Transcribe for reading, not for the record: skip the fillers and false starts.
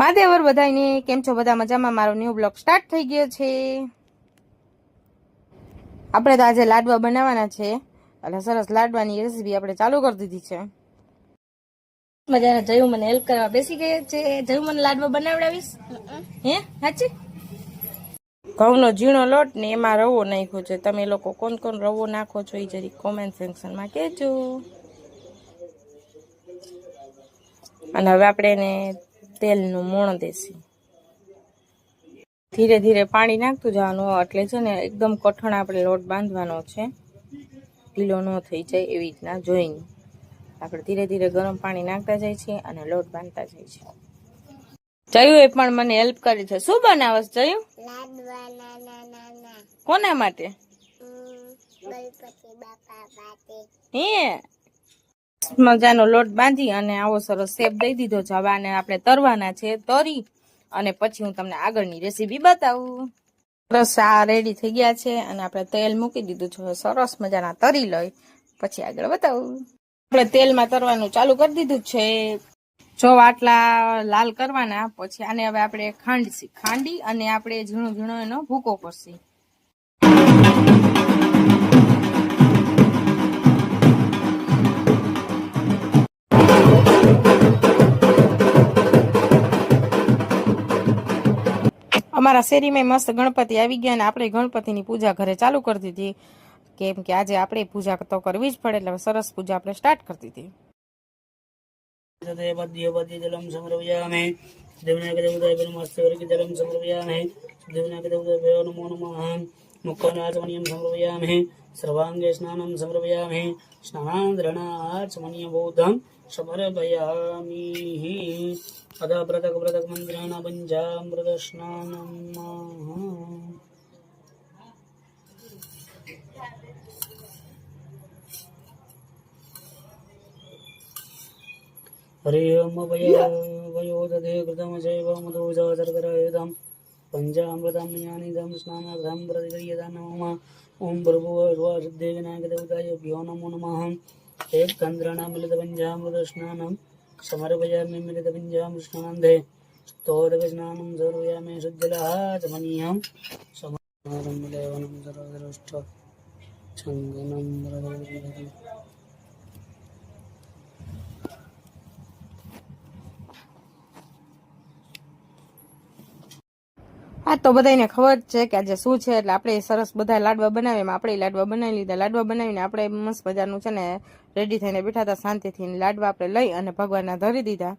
માદેવર બધાને કેમ છો? બધા મજામાં? મારો ન્યૂ બ્લોગ સ્ટાર્ટ થઈ ગયો છે. આપણે તો આજે લાડવા બનાવવાના છે, એટલે સરસ લાડવાની રેસીપી આપણે ચાલુ કરી દીધી છે. મજાના જયું મને હેલ્પ કરવા બેસી ગયા છે. જયું મને લાડવા બનાવડાવીશ? હે સાચી? ઘઉંનો ઝીણો લોટ ને એમાં રવો નાખ્યો છે. તમે લોકો કોણ કોણ રવો નાખો છો એ જરી કોમેન્ટ સેક્શનમાં કહેજો. અને હવે આપણે એને તેલનું મોણ દેસી. ધીરે ધીરે પાણી નાખતું જવાનું, એટલે છે ને એકદમ કઠણ આપણે લોટ બાંધવાનો છે, ઢીલો ન થઈ જાય એવી રીતના જોઈને આપણે ધીરે ધીરે ગરમ પાણી નાખતા જાય છે અને લોટ બાંધતા જાય છે. જયું એ પણ મને હેલ્પ કરી છે. શું બનાવસ જયું? કોના માટે? હે મજાનો લોટ બાંધી અને આવો સરસ શેપ દઈ દીધો છે. હવે આને આપણે તરવાના છે. તરી અને પછી હું તમને આગળની રેસીપી બતાવું. સરસ આ રેડી થઈ ગયા છે અને આપણે તેલ મૂકી દીધું છે. સરસ મજાના તરી લઈ પછી આગળ બતાવું. આપણે તેલમાં તરવાનું ચાલુ કરી દીધું છે. જો આટલા લાલ કરવાના, પછી આને હવે આપણે ખાંડી અને આપણે ઝીણો ઝીણો એનો ભૂકો કરશી. અમારા શેરીમાં મસ્ત ગણપતિ આવી ગયા અને આપણે ગણપતિની પૂજા ઘરે ચાલુ કરી દીધી, કેમ કે આજે આપણે પૂજા તો કરવી જ પડે, એટલે સરસ પૂજા આપણે સ્ટાર્ટ કરી દીધી. जलम समर्पयामि जलम समर्पयामि नमो नमः मुखनाचमनीयं समर्पयामि सर्वांगे स्नानं समर्पयामि स्नानान्द्रणाचमनीयं बौद्धं समर्पयामि अदा व्रतक मन्त्रेण पञ्चामृत स्नानं हरि ओम वयोदधे कृतं चैव मधुजातर्करयुतं पञ्चामृतं ज्ञानिदं स्नानार्थं प्रतिक्रियता नमः ओम भर्भुवस्वासिद्धे विनायकदेवताभ्यो नमो नमः एककन्द्रणं मिलितपञ्चामृतस्नानं समर्पयामि मिलितपञ्चामृतस्नानन्धे स्तोत्रस्नानं सर्वयामि शुद्धलाचमनीयं समर्पणं लेवनं सर्वदृष्ट छङ्गनं व्रतम् હા, તો બધાને ખબર છે કે આજે શું છે, એટલે આપણે સરસ બધા લાડવા બનાવીએ. આપણે લાડવા બનાવી લીધા. લાડવા બનાવીને આપણે મસ્ત મજાનું છે ને રેડી થઈને બેઠા હતા શાંતિથી. લાડવા આપણે લઈ અને ભગવાનના ધરી દીધા.